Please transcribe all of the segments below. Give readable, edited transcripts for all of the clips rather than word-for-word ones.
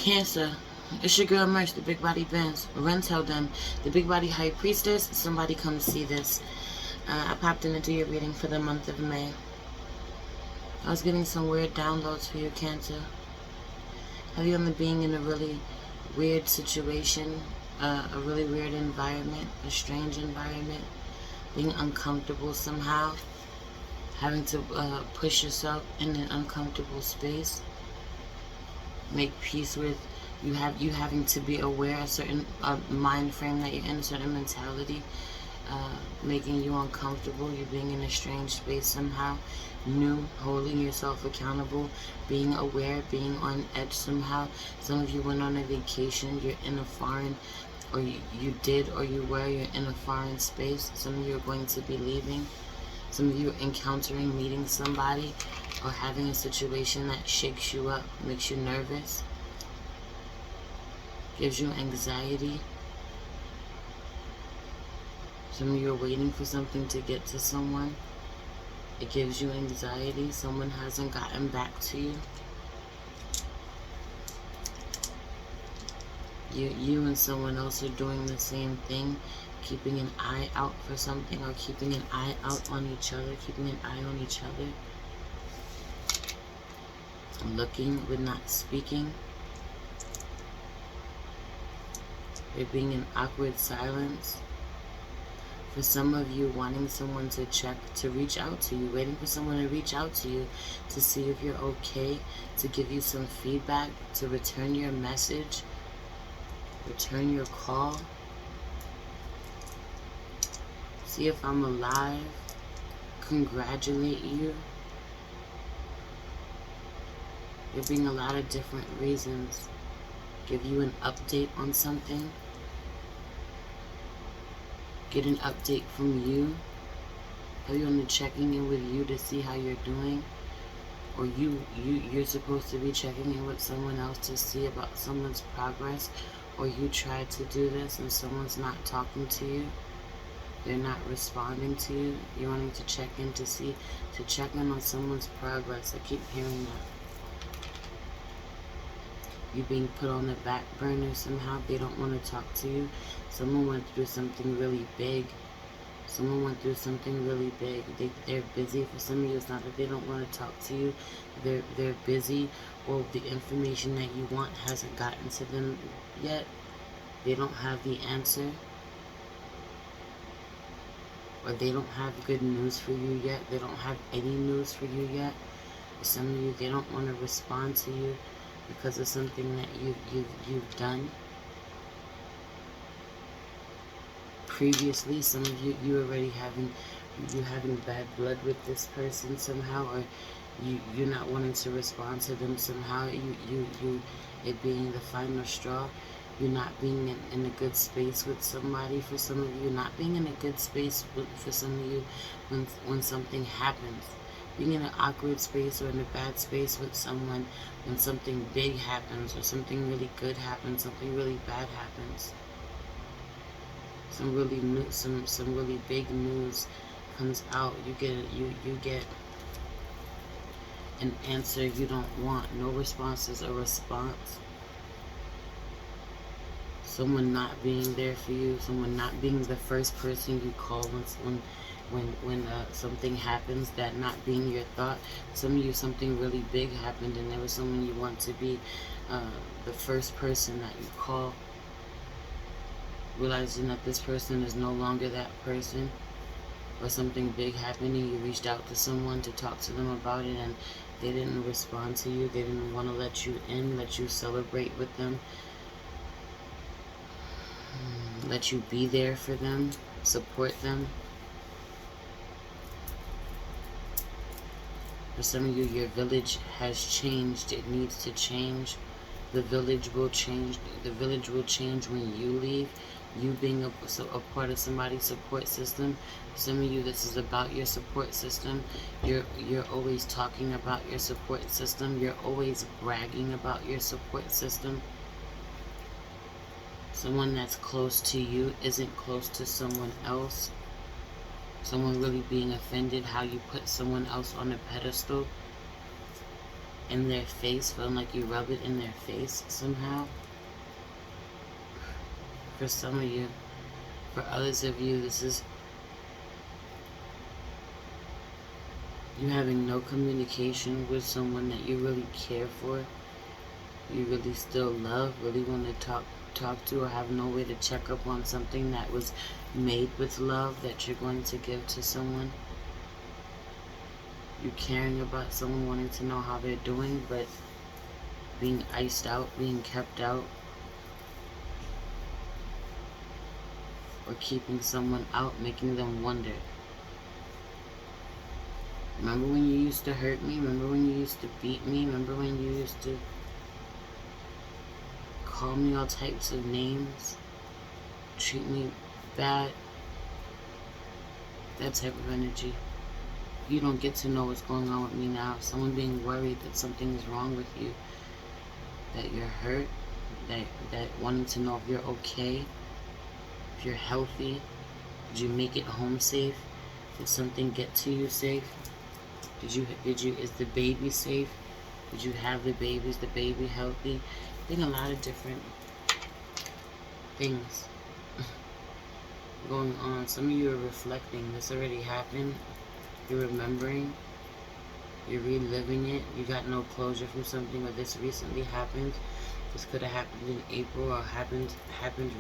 Cancer. It's your girl Merch, the Big Body Benz. Tell them, the Big Body High Priestess. Somebody come see this. I popped in to do your reading for the month of May. I was getting some weird downloads for you, Cancer. Have you been being in a really weird situation, a really weird environment, a strange environment, being uncomfortable somehow, having to push yourself in an uncomfortable space, make peace with you having to be aware of a certain mind frame that you're in, a certain mentality, making you uncomfortable, you being in a strange space somehow, new, holding yourself accountable, being aware, being on edge somehow. Some of you went on a vacation, you're in a foreign, or you did or you were, you're in a foreign space. Some of you are going to be leaving. Some of you are encountering, meeting somebody, or having a situation that shakes you up, makes you nervous, gives you anxiety. Some of you are waiting for something to get to someone. It gives you anxiety. Someone hasn't gotten back to you. You and someone else are doing the same thing, keeping an eye out for something, or keeping an eye out on each other, keeping an eye on each other. Looking but not speaking. There being an awkward silence. For some of you, wanting someone to reach out to you, waiting for someone to reach out to you to see if you're okay, to give you some feedback, to return your message, return your call, see if I'm alive, congratulate you. There being a lot of different reasons. Give you an update on something. Get an update from you. Have you on checking in with you to see how you're doing? Or you're supposed to be checking in with someone else to see about someone's progress. Or you tried to do this and someone's not talking to you. They're not responding to you. You're wanting to check in to check in on someone's progress. I keep hearing that. You being put on the back burner somehow. They don't want to talk to you. Someone went through something really big. Someone went through something really big. They're busy. For some of you, it's not that they don't want to talk to you. They're busy, or the information that you want hasn't gotten to them yet. They don't have the answer, or they don't have good news for you yet. They don't have any news for you yet. For some of you, they don't want to respond to you because of something that you've done previously. Some of you already having bad blood with this person somehow, or you're not wanting to respond to them somehow. It being the final straw. You're not being in a good space with somebody. For some of you, not being in a good space for some of you when something happens. Being in an awkward space or in a bad space with someone when something big happens, or something really good happens, something really bad happens. Some really big news comes out. You get an answer you don't want. No response is a response. Someone not being there for you. Someone not being the first person you call when something happens, that not being your thought. Some of you, something really big happened and there was someone you want to be the first person that you call, realizing that this person is no longer that person. Or something big happening, you reached out to someone to talk to them about it and they didn't respond to you. They didn't want to let you in, let you celebrate with them, let you be there for them, support them. For some of you, your village has changed. It needs to change. The village will change. The village will change when you leave. You being a part of somebody's support system. For some of you, this is about your support system. You're always talking about your support system. You're always bragging about your support system. Someone that's close to you isn't close to someone else. Someone really being offended how you put someone else on a pedestal in their face, feeling like you rub it in their face somehow. For some of you. For others of you, this is you having no communication with someone that you really care for, you really still love, really want to talk to, or have no way to check up on something that was made with love that you're going to give to someone. You caring about someone, wanting to know how they're doing, but being iced out, being kept out, or keeping someone out, making them wonder. Remember when you used to hurt me? Remember when you used to beat me? Remember when you used to call me all types of names? Treat me bad? That type of energy. You don't get to know what's going on with me now. Someone being worried that something is wrong with you, that you're hurt, that wanting to know if you're okay, if you're healthy. Did you make it home safe? Did something get to you safe? Is the baby safe? Did you have the baby? Is the baby healthy? I think a lot of different things going on. Some of you are reflecting. This already happened. You're remembering. You're reliving it. You got no closure from something, or this recently happened. This could have happened in April, or happened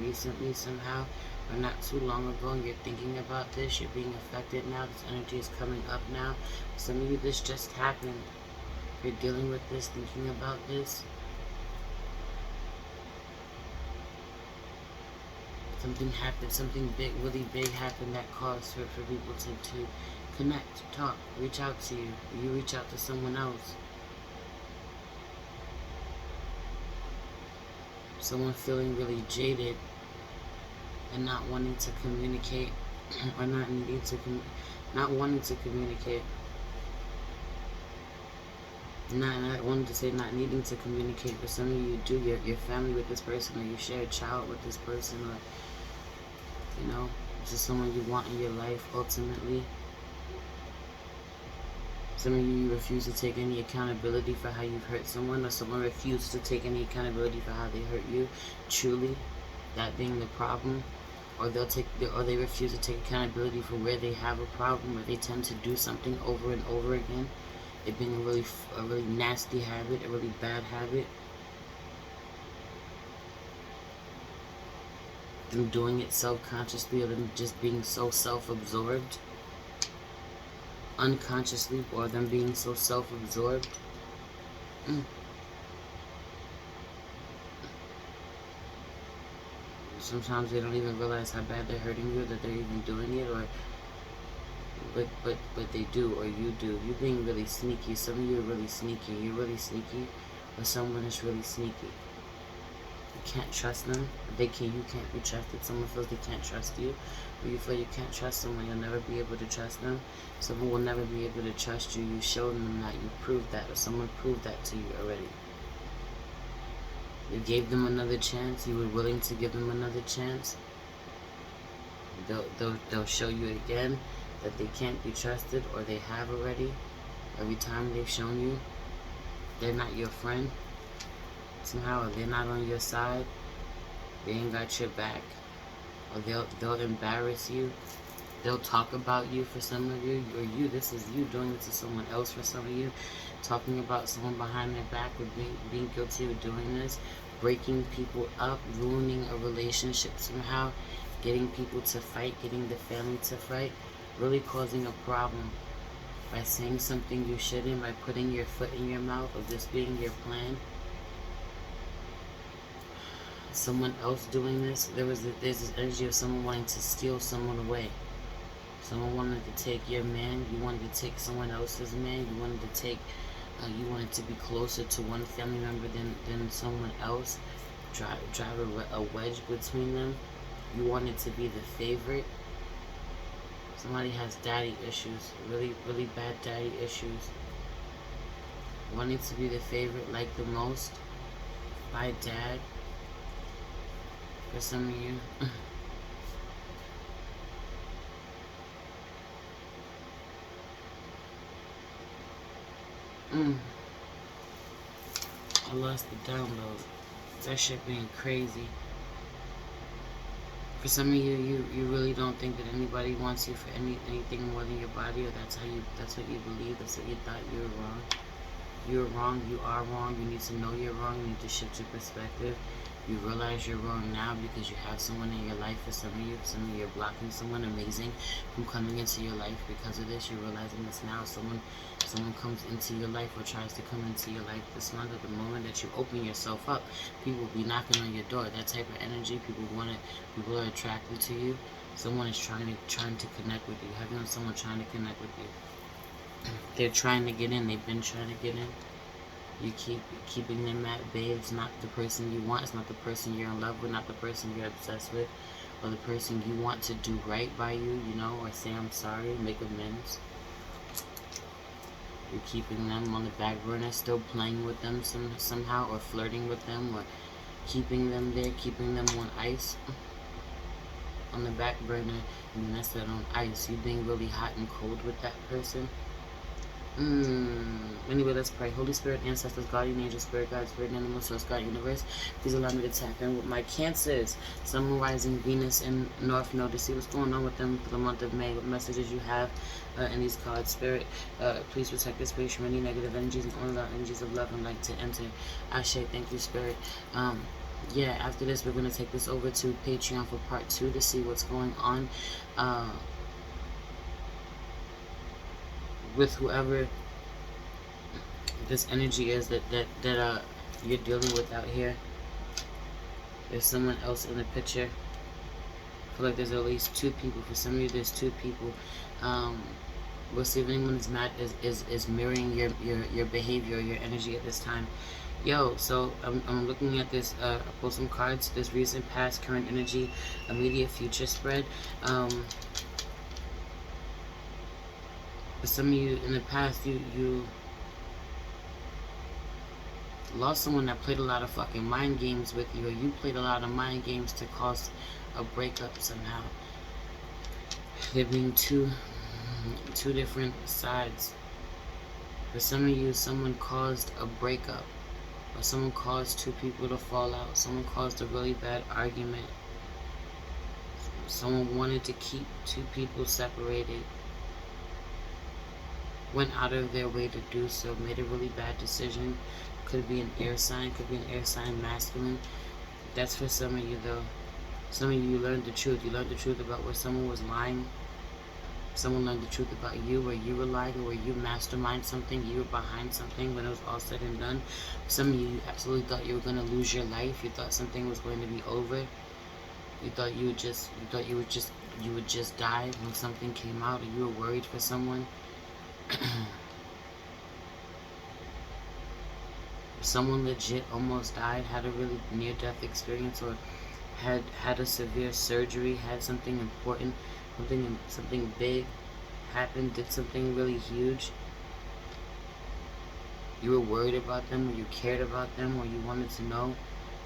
recently somehow, or not too long ago. You're thinking about this. You're being affected now. This energy is coming up now. Some of you, this just happened. You're dealing with this, thinking about this. Something happened, something big, really big happened that caused for people to connect, talk, reach out to you. You reach out to someone else. Someone feeling really jaded and not wanting to communicate, or not wanting to communicate. I wanted to say not needing to communicate, but some of you do. Your family with this person, or you share a child with this person, or this is someone you want in your life ultimately. Some of you refuse to take any accountability for how you've hurt someone, or someone refused to take any accountability for how they hurt you. Truly, that being the problem, or they refuse to take accountability for where they have a problem, or they tend to do something over and over again. It being a really nasty habit, a really bad habit. Them doing it self-consciously, or them just being so self-absorbed. Unconsciously, or them being so self-absorbed. Sometimes they don't even realize how bad they're hurting you, that they're even doing it, or but they do, or you do. You're being really sneaky. Some of you are really sneaky. You're really sneaky, or someone is really sneaky. You can't trust them. You can't be trusted. Someone feels they can't trust you, or you feel you can't trust someone. You'll never be able to trust them. Someone will never be able to trust you. You showed them that. You proved that, or someone proved that to you already. You gave them another chance. You were willing to give them another chance. They'll show you again that they can't be trusted, or they have already. Every time they've shown you they're not your friend somehow, or they're not on your side, they ain't got your back, or they'll embarrass you. They'll talk about you for some of you, or this is you doing it to someone else for some of you, talking about someone behind their back, or being guilty of doing this, breaking people up, ruining a relationship somehow, getting people to fight, getting the family to fight, really causing a problem by saying something you shouldn't, by putting your foot in your mouth, or this being your plan. Someone else doing this, there's this energy of someone wanting to steal someone away. Someone wanted to take your man. You wanted to take someone else's man. You wanted to take, you wanted to be closer to one family member than someone else. Drive a wedge between them. You wanted to be the favorite. Somebody has daddy issues, really, really bad daddy issues. Wanting to be the favorite, like the most, by dad. For some of you. I lost the download. That shit being crazy. For some of you, you really don't think that anybody wants you for anything more than your body, or that's what you believe. That's what you thought you were wrong. You're wrong. You are wrong. You need to know you're wrong. You need to shift your perspective. You realize you're wrong now because you have someone in your life. For some of you, you're blocking someone amazing from coming into your life because of this. You're realizing this now. Someone comes into your life or tries to come into your life this month. At the moment that you open yourself up, people will be knocking on your door. That type of energy, people are attracted to you. Someone is trying to connect with you. Have you known someone trying to connect with you? They're trying to get in. They've been trying to get in. You keeping them at bay. It's not the person you want. It's not the person you're in love with. Not the person you're obsessed with, or the person you want to do right by you. You know, or say I'm sorry, make amends. You're keeping them on the back burner, still playing with them somehow, or flirting with them, or keeping them there, keeping them on ice, on the back burner. And that's that on ice. You being really hot and cold with that person. Anyway, let's pray. Holy Spirit, ancestors, guardian angel, spirit guide, spirit animal, source, God, universe, please allow me to tap in with my Cancers, Sun, Rising, Venus, and North Node to see what's going on with them for the month of May. What messages you have in these cards. Spirit, please protect this space from any negative energies and only allow energies of love and light to enter. Ashe, thank you, Spirit. Yeah, after this, we're going to take this over to Patreon for part 2 to see what's going on with whoever this energy is that you're dealing with out here. There's someone else in the picture. I feel like there's at least 2 people. For some of you, there's 2 people. We'll see if anyone is mirroring your behavior, your energy at this time. Yo, so I'm looking at this. I pulled some cards. This recent, past, current energy, immediate, future spread. For some of you in the past, you lost someone that played a lot of fucking mind games with you, or you played a lot of mind games to cause a breakup somehow. There being two different sides. For some of you, someone caused a breakup, or someone caused 2 people to fall out. Someone caused a really bad argument. Someone wanted to keep 2 people separated. Went out of their way to do so, made a really bad decision. Could be an air sign, could be an air sign masculine. That's for some of you though. Some of you learned the truth. You learned the truth about where someone was lying. Someone learned the truth about you, where you were lying, or where you mastermind something, you were behind something when it was all said and done. Some of you absolutely thought you were going to lose your life. You thought something was going to be over. You thought you would just die when something came out, or you were worried for someone. Someone legit almost died, had a really near-death experience, or had a severe surgery, had something important, something big happen, did something really huge. You were worried about them, or you cared about them, or you wanted to know,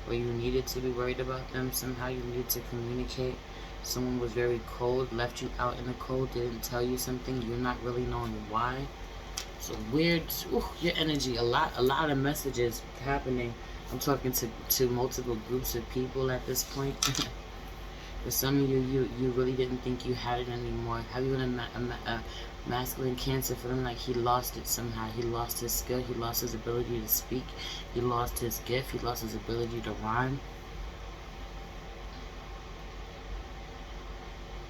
or you needed to be worried about them. Somehow you needed to communicate. Someone was very cold, left you out in the cold, didn't tell you something, you're not really knowing why. So weird, your energy, a lot of messages happening. I'm talking to multiple groups of people at this point. For some of you really didn't think you had it anymore. Have you been a masculine Cancer? Feeling like he lost it somehow. He lost his skill. He lost his ability to speak. He lost his gift. He lost his ability to rhyme.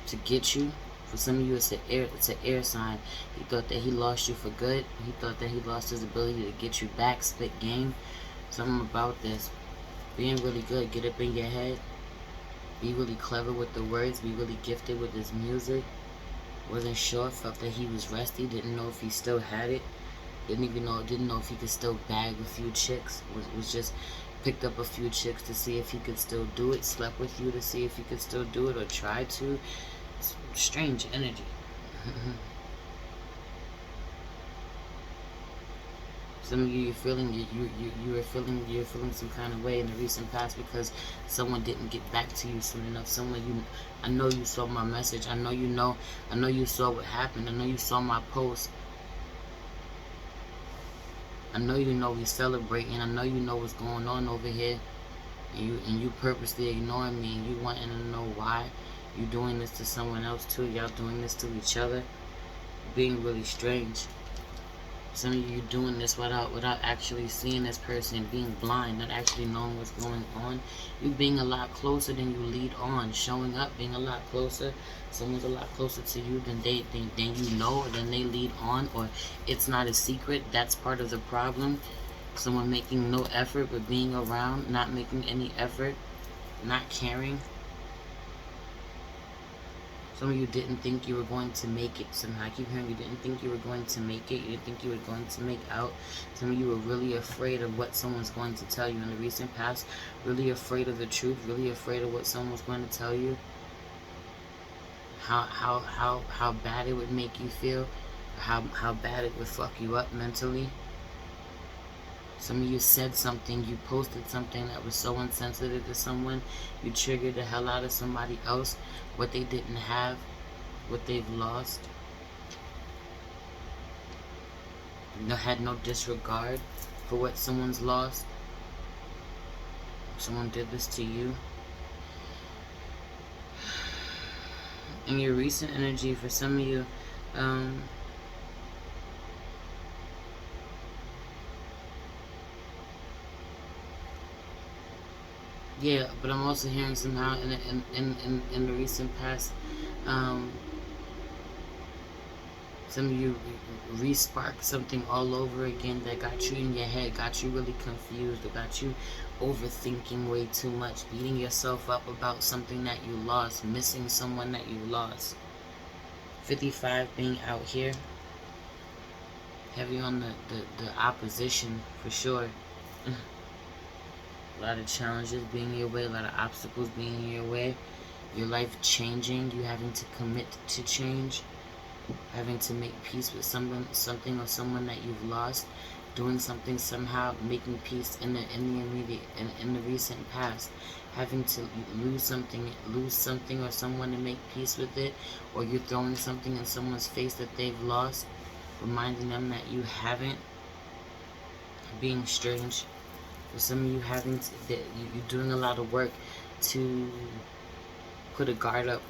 To get you. For some of you, it's an air sign. He thought that he lost you for good. He thought that he lost his ability to get you back. Split game. Something about this. Being really good. Get up in your head. Be really clever with the words. Be really gifted with his music. Wasn't sure. Felt that he was rusty. Didn't know if he still had it. Didn't know if he could still bag a few chicks. Was just picked up a few chicks to see if he could still do it. Slept with you to see if he could still do it, or tried to. It's strange energy. Some of you, you're feeling some kind of way in the recent past because someone didn't get back to you soon enough. I know you saw my message. I know you saw what happened. I know you saw my post. I know you know we celebrating. I know you know what's going on over here. And you purposely ignoring me, and you wanting to know why you doing this to someone else too. Y'all doing this to each other. Being really strange. Some of you doing this without actually seeing this person, being blind, not actually knowing what's going on. You being a lot closer than you lead on, showing up, being a lot closer. Someone's a lot closer to you than you know, or than they lead on, or it's not a secret. That's part of the problem. Someone making no effort but being around, not making any effort, not caring. Some of you didn't think you were going to make it somehow. I keep hearing you didn't think you were going to make it. You didn't think you were going to make out. Some of you were really afraid of what someone's going to tell you in the recent past. Really afraid of the truth. Really afraid of what someone's going to tell you. How bad it would make you feel. How bad it would fuck you up mentally. Some of you said something, you posted something that was so insensitive to someone, you triggered the hell out of somebody else, what they didn't have, what they've lost. You had no disregard for what someone's lost. Someone did this to you. In your recent energy, for some of you, yeah, but I'm also hearing somehow in the recent past, some of you re-sparked something all over again that got you in your head, got you really confused, or got you overthinking way too much, beating yourself up about something that you lost, missing someone that you lost. 55 being out here, heavy on the opposition for sure. A lot of challenges being in your way, a lot of obstacles being in your way. Your life changing, you having to commit to change, having to make peace with something or someone that you've lost, doing something somehow, making peace in the immediate, in the recent past, having to lose something or someone to make peace with it, or you're throwing something in someone's face that they've lost, reminding them that you haven't, being strange. For some of you, you're doing a lot of work to put a guard up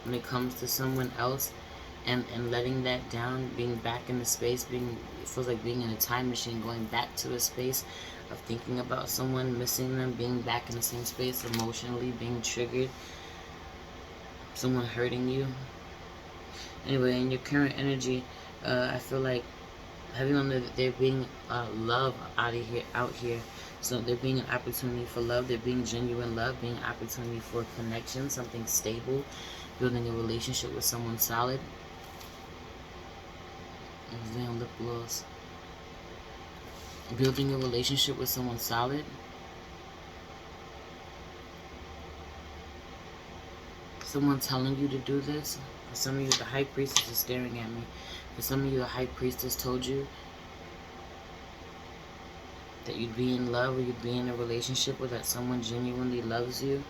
when it comes to someone else, and letting that down, being back in the space, it feels like being in a time machine, going back to a space of thinking about someone, missing them, being back in the same space emotionally, being triggered, someone hurting you. Anyway, in your current energy, I feel like having on there being love out here. So there being an opportunity for love, there being genuine love, being an opportunity for connection, something stable, building a relationship with someone solid. Damn lip gloss. Building a relationship with someone solid. Someone telling you to do this. For some of you, the High Priestess is staring at me. For some of you, the High Priestess told you that you'd be in love, or you'd be in a relationship, or that someone genuinely loves you,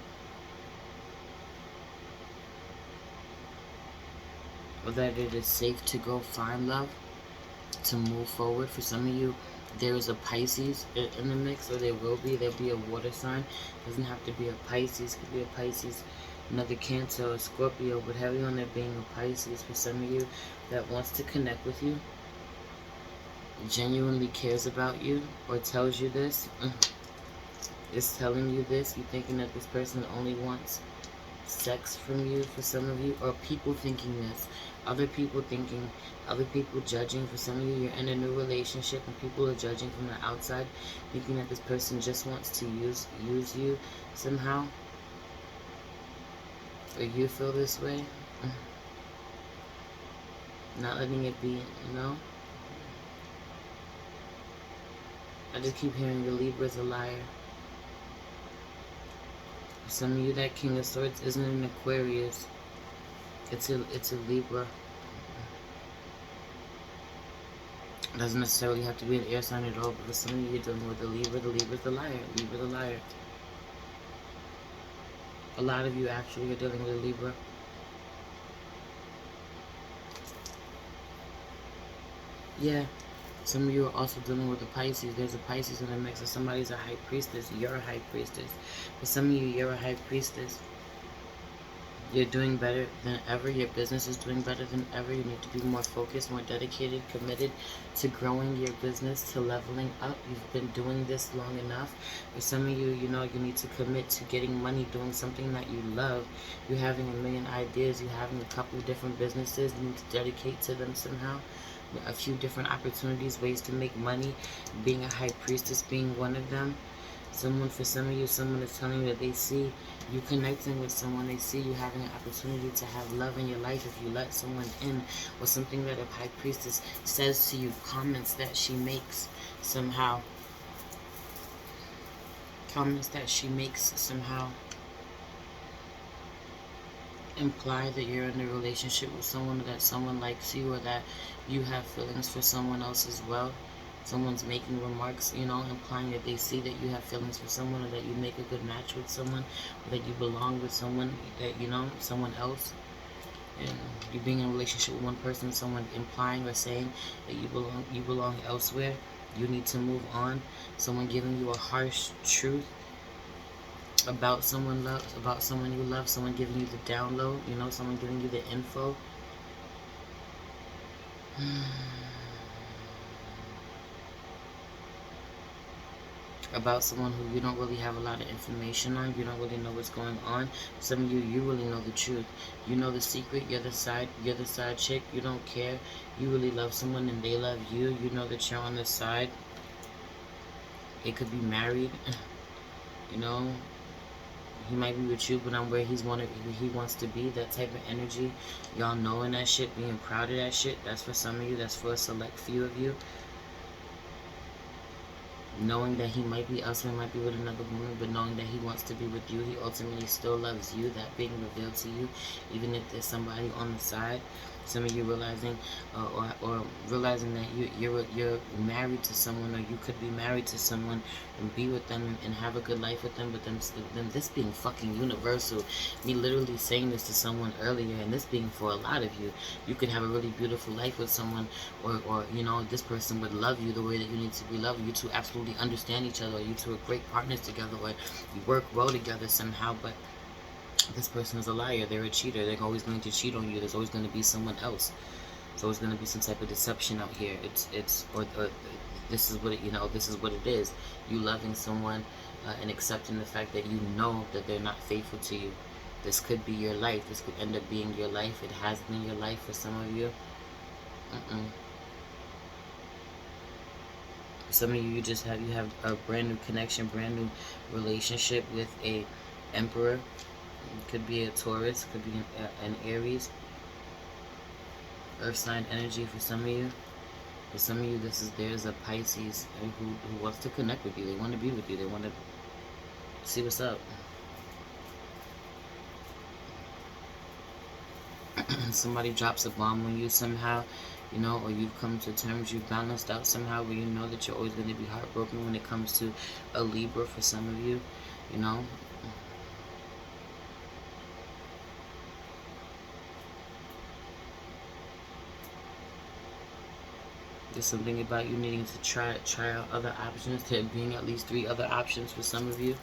or that it is safe to go find love, to move forward. For some of you, there is a Pisces in the mix, or there'll be a water sign. It doesn't have to be a Pisces, could be a Pisces, another Cancer or Scorpio, but heavy on there being a Pisces. For some of you that wants to connect with you, genuinely cares about you, or tells you this, is telling you this, you thinking that this person only wants sex from you. For some of you, or people thinking this, other people thinking, other people judging. For some of you, you're in a new relationship and people are judging from the outside, thinking that this person just wants to use you somehow, or you feel this way, not letting it be, I just keep hearing the Libra's a liar. For some of you, that King of Swords isn't an Aquarius. It's a Libra. It doesn't necessarily have to be an air sign at all, but for some of you, you're dealing with the Libra. The Libra's the liar. Libra the liar. A lot of you actually are dealing with a Libra. Yeah. Some of you are also dealing with a Pisces. There's a Pisces in the mix. If somebody's a high priestess, you're a high priestess. For some of you, you're a high priestess. You're doing better than ever. Your business is doing better than ever. You need to be more focused, more dedicated, committed to growing your business, to leveling up. You've been doing this long enough. For some of you, you know, you need to commit to getting money, doing something that you love. You're having a million ideas. You're having a couple of different businesses. You need to dedicate to them somehow. A few different opportunities, ways to make money. Being a high priestess being one of them. Someone, for some of you, someone is telling you that they see you connecting with someone. They see you having an opportunity to have love in your life if you let someone in, or something that a high priestess says to you, comments that she makes somehow. Comments that she makes somehow imply that you're in a relationship with someone, that someone likes you, or that you have feelings for someone else as well. Someone's making remarks, you know, implying that they see that you have feelings for someone, or that you make a good match with someone, or that you belong with someone, that, you know, someone else. And you being in a relationship with one person, someone implying or saying that you belong elsewhere. You need to move on. Someone giving you a harsh truth about someone you love, someone giving you the download, you know, someone giving you the info. About someone who you don't really have a lot of information on. You don't really know what's going on. Some of you, you really know the truth. You know the secret. You're the side chick. You don't care. You really love someone and they love you. You know that you're on the side. It could be married. You know, he might be with you, but I'm where he wants to be. That type of energy. Y'all knowing that shit, being proud of that shit. That's for some of you. That's for a select few of you. Knowing that he might be elsewhere, might be with another woman, but knowing that he wants to be with you, he ultimately still loves you. That being revealed to you, even if there's somebody on the side. Some of you realizing, or realizing that you're married to someone, or you could be married to someone and be with them and have a good life with them. But them this being fucking universal. Me literally saying this to someone earlier, and this being for a lot of you. You could have a really beautiful life with someone, or you know, this person would love you the way that you need to be loved. You two absolutely understand each other. You two are great partners together, or you work well together somehow. But this person is a liar. They're a cheater. They're always going to cheat on you. There's always going to be someone else. There's always going to be some type of deception out here. Or this is what it, you know. This is what it is. You loving someone and accepting the fact that you know that they're not faithful to you. This could be your life. This could end up being your life. It has been your life for some of you. Some of you just have a brand new connection, brand new relationship with a emperor. It could be a Taurus, could be an Aries, earth sign energy for some of you. For some of you, there's a Pisces who wants to connect with you. They want to be with you. They want to see what's up. Somebody drops a bomb on you somehow, you know, or you've come to terms, you've balanced out somehow, where you know that you're always going to be heartbroken when it comes to a Libra for some of you, you know. There's something about you needing to try out other options. There being at least 3 other options for some of you.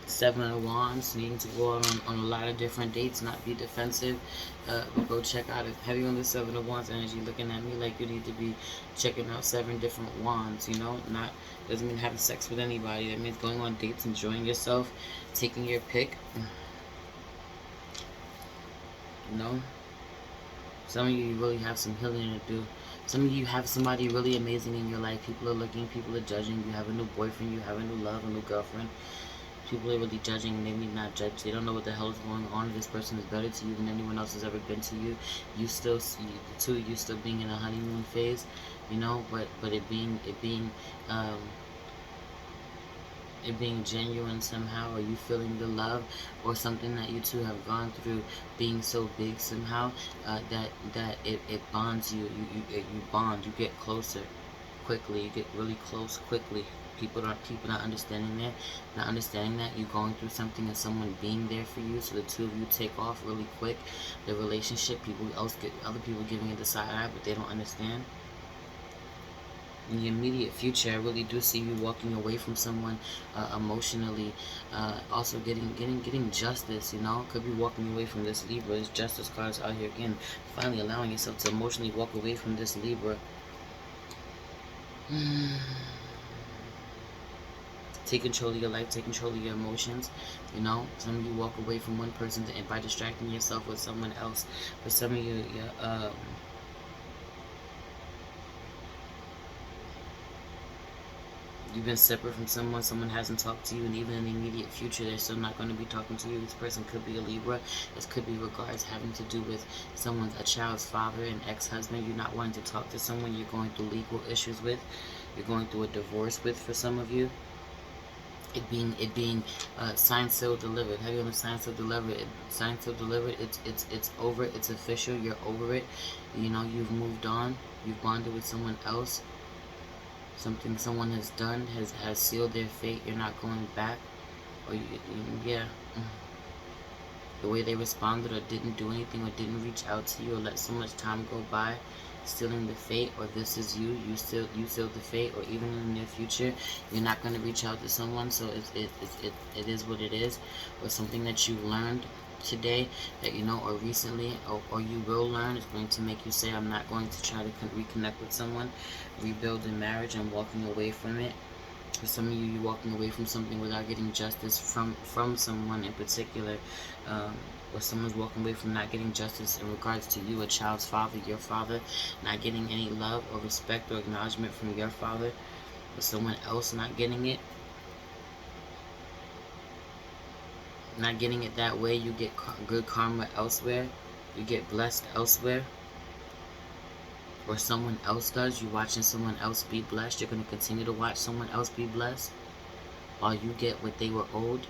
7 of Wands, needing to go out on a lot of different dates, not be defensive. But go check out it. Heavy on the 7 of Wands energy, looking at me like you need to be checking out 7 different wands, you know. Not doesn't mean having sex with anybody. That means going on dates, enjoying yourself, taking your pick. You know, some of you really have some healing to do. Some of you have somebody really amazing in your life. People are looking, people are judging. You have a new boyfriend, you have a new love, a new girlfriend. People are really judging, and they need not judge. They don't know what the hell is going on. This person is better to you than anyone else has ever been to you. You still see the two of you still being in a honeymoon phase, you know. But it being genuine somehow, or you feeling the love, or something that you two have gone through being so big somehow, that it bonds you. You bond. You get closer quickly. You get really close quickly. People not understanding that. Not understanding that you're going through something and someone being there for you. So the two of you take off really quick. The relationship, other people giving it the side eye, but they don't understand. In the immediate future, I really do see you walking away from someone emotionally. Also getting justice, you know. Could be walking away from this Libra. There's justice cards out here again. Finally allowing yourself to emotionally walk away from this Libra. Take control of your life, take control of your emotions. You know, some of you walk away from one person by distracting yourself with someone else. For some of you, you've been separate from someone hasn't talked to you, and even in the immediate future, they're still not going to be talking to you. This person could be a Libra. This could be regards having to do with a child's father, an ex-husband. You're not wanting to talk to someone you're going through legal issues with. You're going through a divorce with, for some of you. It being signed, sealed, delivered. Have you on the signed, sealed, delivered? Signed, sealed, delivered. It's over. It's official. You're over it. You know, you've moved on. You've bonded with someone else. Something someone has done has sealed their fate. You're not going back. Or yeah. The way they responded, or didn't do anything, or didn't reach out to you, or let so much time go by, sealing the fate. Or this is you sealed the fate. Or even in the near future, you're not going to reach out to someone. So it is what it is. Or something that you learned today, that you know, or recently, or you will learn, is going to make you say, I'm not going to try to reconnect with someone, rebuild a marriage. I'm walking away from it. For some of you, you're walking away from something without getting justice from someone in particular, or someone's walking away from not getting justice in regards to you, a child's father, your father, not getting any love or respect or acknowledgement from your father, or someone else not getting it. Not getting it that way, you get good karma elsewhere. You get blessed elsewhere. Or someone else does. You're watching someone else be blessed. You're going to continue to watch someone else be blessed while you get what they were owed.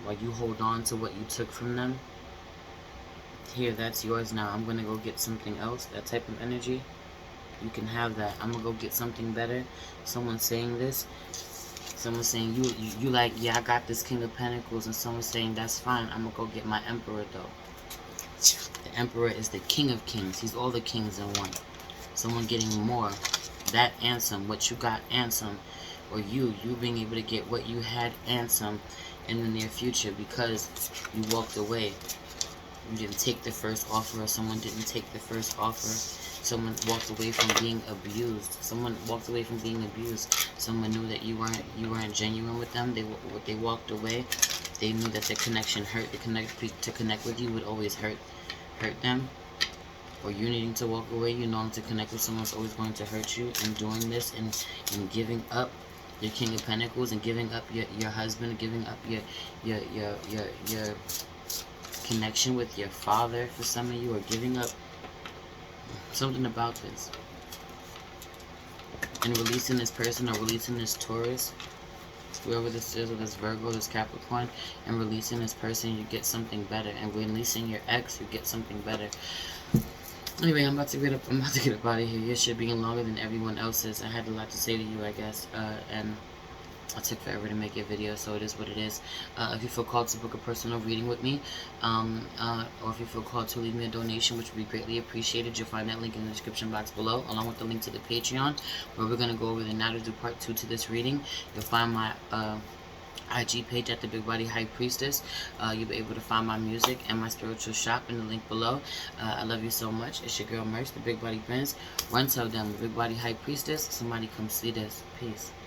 While you hold on to what you took from them. Here, that's yours now. I'm going to go get something else. That type of energy. You can have that. I'm going to go get something better. Someone's saying this. Someone's saying, you like, yeah, I got this King of Pentacles. And someone's saying, that's fine. I'm going to go get my Emperor, though. The Emperor is the King of Kings. He's all the kings in one. Someone getting more. That and some. What you got and some. Or you being able to get what you had and some in the near future, because you walked away. You didn't take the first offer, or someone didn't take the first offer. Someone walked away from being abused. Someone walked away from being abused. Someone knew that you weren't genuine with them. They walked away. They knew that their connection hurt. To connect with you would always hurt them. Or you needing to walk away. You know, to connect with someone's always going to hurt you. And doing this and giving up your King of Pentacles, and giving up your husband, giving up your connection with your father, for some of you, or giving up something about this, and releasing this person, or releasing this Taurus, whoever this is, or this Virgo, this Capricorn, and releasing this person, you get something better. And releasing your ex, you get something better. Anyway, I'm about to get up out of here. Your shit being longer than everyone else's. I had a lot to say to you, I guess, and I took forever to make a video, so it is what it is. If you feel called to book a personal reading with me, or if you feel called to leave me a donation, which would be greatly appreciated, you'll find that link in the description box below, along with the link to the Patreon, where we're going to go over the now to do part 2 to this reading. You'll find my IG page at the Big Body High Priestess. You'll be able to find my music and my spiritual shop in the link below. I love you so much. It's your girl Merch, the Big Body Prince. Run tell them, the Big Body High Priestess. Somebody come see this. Peace.